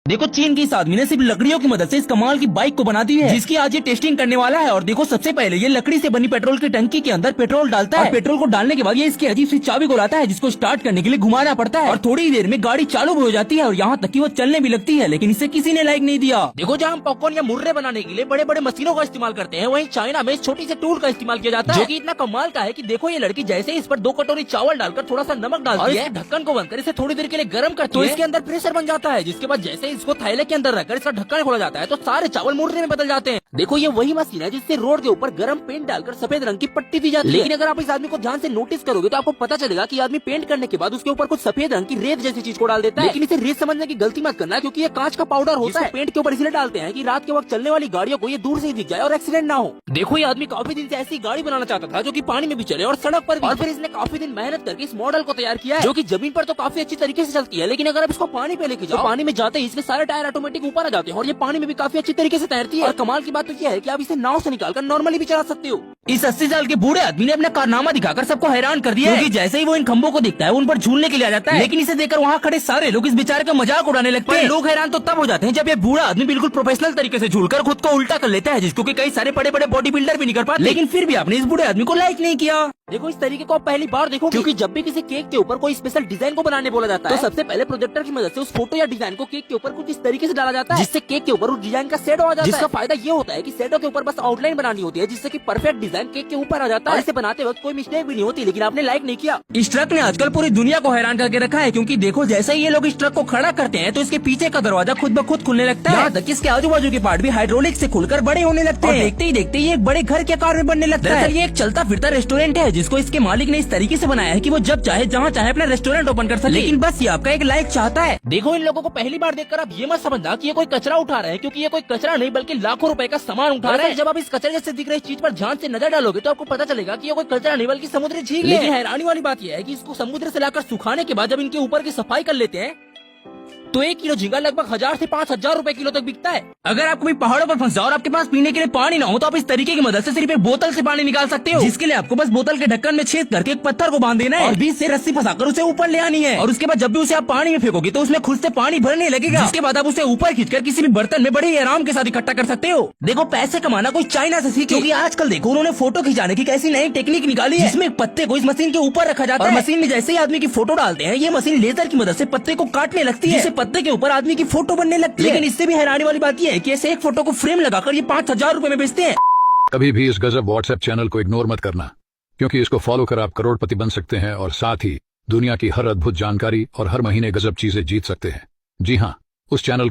देखो चीन की इस आदमी ने सिर्फ लकड़ियों की मदद से इस कमाल की बाइक को बना दी है, जिसकी आज ये टेस्टिंग करने वाला है। और देखो सबसे पहले ये लकड़ी से बनी पेट्रोल की टंकी के अंदर पेट्रोल डालता है। पेट्रोल को डालने के बाद ये इसकी अजीब सी चाबी को लाता है, जिसको स्टार्ट करने के लिए घुमाना पड़ता है और थोड़ी देर में गाड़ी चालू भी हो जाती है और यहाँ तक कि वो चलने भी लगती है। लेकिन इसे किसी ने लाइक नहीं दिया। देखो जहाँ हम पॉपकॉर्न या मुर्रे बनाने के लिए बड़े बड़े मशीनों का इस्तेमाल करते हैं, वहीं चाइना में छोटी से टूल का इस्तेमाल किया जाता है, जो कि इतना कमाल का है कि देखो ये लड़की जैसे ही इस पर 2 कटोरी चावल डालकर थोड़ा सा नमक डालती है, ढक्कन को बंद कर इसे थोड़ी देर के लिए गर्म करती है, तो इसके अंदर प्रेशर बन जाता है, जिसके बाद जैसे इसको थैले के अंदर रखकर इसका ढक्कन खोला जाता है तो सारे चावल मुर्रे में बदल जाते हैं। देखो ये वही मशीन है जिससे रोड के ऊपर गर्म पेंट डालकर सफेद रंग की पट्टी दी जाती है। लेकिन अगर आप इस आदमी को ध्यान से नोटिस करोगे तो आपको पता चलेगा कि आदमी पेंट करने के बाद उसके ऊपर कुछ सफेद रंग की रेत जैसी चीज को डाल देता है। लेकिन इसे रेत समझने की गलती मत करना, क्योंकि ये कांच का पाउडर होता है। पेंट के ऊपर इसलिए डालते हैं कि रात के वक्त चलने वाली गाड़ियों को ये दूर से ही दिख जाए और एक्सीडेंट ना हो। देखो ये आदमी काफी दिन से ऐसी गाड़ी बनाना चाहता था जो कि पानी में भी चले और सड़क पर भी। और फिर इसने काफी दिन मेहनत करके इस मॉडल को तैयार किया है, जो कि जमीन पर तो काफी अच्छी तरीके से चलती है, लेकिन अगर आप इसको पानी पे लेके जाओ, पानी में जाते ही इसके सारे टायर ऑटोमेटिक ऊपर आ जाते हैं और ये पानी में भी काफी अच्छी तरीके से तैरती है। और कमाल की बात तो यह है कि आप इसे नाव से निकालकर नॉर्मली भी चला सकते हो। इस 80 साल के बूढ़े आदमी ने अपना कारनामा दिखाकर सबको हैरान कर दिया, क्योंकि जैसे ही वो इन खंभों को देखता है उन पर झूलने के लिए आ जाता है। लेकिन इसे देखकर वहाँ खड़े सारे लोग इस बेचारे का मजाक उड़ाने लगते हैं। लोग हैरान तो तब हो जाते हैं जब ये बूढ़ा आदमी बिल्कुल प्रोफेशनल तरीके से झूलकर खुद को उल्टा कर लेता है, जिसको कि कई सारे बड़े बड़े बॉडी बिल्डर भी नहीं कर पाते। लेकिन फिर भी आपने इस बूढ़े आदमी को लाइक नहीं किया। देखो इस तरीके को आप पहली बार देखो, क्योंकि जब भी किसी केक के ऊपर कोई स्पेशल डिजाइन को बनाने बोला जाता है तो सबसे पहले प्रोजेक्टर की मदद से उस फोटो या डिजाइन को केक के ऊपर कुछ इस तरीके से डाला जाता है, जिससे केक के ऊपर उस डिजाइन का शेडो आ जाता है। जिसका फायदा ये होता है कि शेडो के ऊपर बस आउटलाइन बनानी होती है, जिससे कि परफेक्ट डिजाइन केक के ऊपर आ जाता है। इसे बनाते वक्त कोई मिस्टेक भी नहीं होती, लेकिन आपने लाइक नहीं किया। इस ट्रक ने आजकल पूरी दुनिया को हैरान करके रखा है, क्योंकि देखो जैसे ही ये लोग इस ट्रक को खड़ा करते हैं तो इसके पीछे का दरवाजा खुद ब खुद खुलने लगता है, यहाँ तक कि इसके आजू बाजू के पार्ट भी हाइड्रोलिक से खुलकर बड़े होने लगते हैं। देखते ही देखते ये एक बड़े घर के आकार में बनने लगता है। ये एक चलता फिरता रेस्टोरेंट है, जिसको इसके मालिक ने इस तरीके से बनाया है कि वो जब चाहे जहाँ चाहे अपना रेस्टोरेंट ओपन कर सके। लेकिन बस ये आपका एक लाइक चाहता है। देखो इन लोगों को पहली बार देखकर आप ये मत समझना कि ये कोई कचरा उठा रहे हैं, क्योंकि ये कोई कचरा नहीं बल्कि लाखों रुपए का सामान उठा रहे हैं। जब आप इस कचरे जैसे दिख रही चीज पर ध्यान से नजर डालोगे तो आपको पता चलेगा कि ये कोई कचरा नहीं बल्कि समुद्री झील है। लेकिन हैरानी वाली बात यह है कि इसको समुद्र से लाकर सुखाने के बाद जब इनके ऊपर की सफाई कर लेते हैं तो 1 किलो झींगा लगभग 1000 से 5000 रुपए किलो तक बिकता है। अगर आप कभी पहाड़ों पर फंस जाओ और आपके पास पीने के लिए पानी ना हो तो आप इस तरीके की मदद से सिर्फ एक बोतल से पानी निकाल सकते हो, जिसके लिए आपको बस बोतल के ढक्कन में छेद करके एक पत्थर को बांध देना है और बीच से रस्सी फंसाकर उसे ऊपर ले आनी है। और उसके बाद जब भी उसे आप पानी में फेंकोगे तो उसमें खुद से पानी भरने लगेगा, जिसके बाद आप उसे ऊपर खींचकर किसी भी बर्तन में बड़े ही आराम के साथ इकट्ठा कर सकते हो। देखो पैसे कमाना कोई चाइना से सीखे, क्योंकि आजकल देखो उन्होंने फोटो खिंचाने की कैसी नई टेक्निक निकाली है, जिसमें पत्ते को इस मशीन के ऊपर रखा जाता है और मशीन में जैसे ही आदमी की फोटो डालते हैं ये मशीन लेजर की मदद से पत्ते को काटने लगती है, जिससे पत्ते के ऊपर आदमी की फोटो बनने लगती है। लेकिन इससे भी हैरानी वाली बात यह है कि ऐसे एक फोटो को फ्रेम लगाकर ये 5000 रुपए में बेचते हैं। कभी भी इस गजब व्हाट्सएप चैनल को इग्नोर मत करना, क्योंकि इसको फॉलो कर आप करोड़पति बन सकते हैं और साथ ही दुनिया की हर अद्भुत जानकारी और हर महीने गजब चीजें जीत सकते हैं। जी हाँ, उस चैनल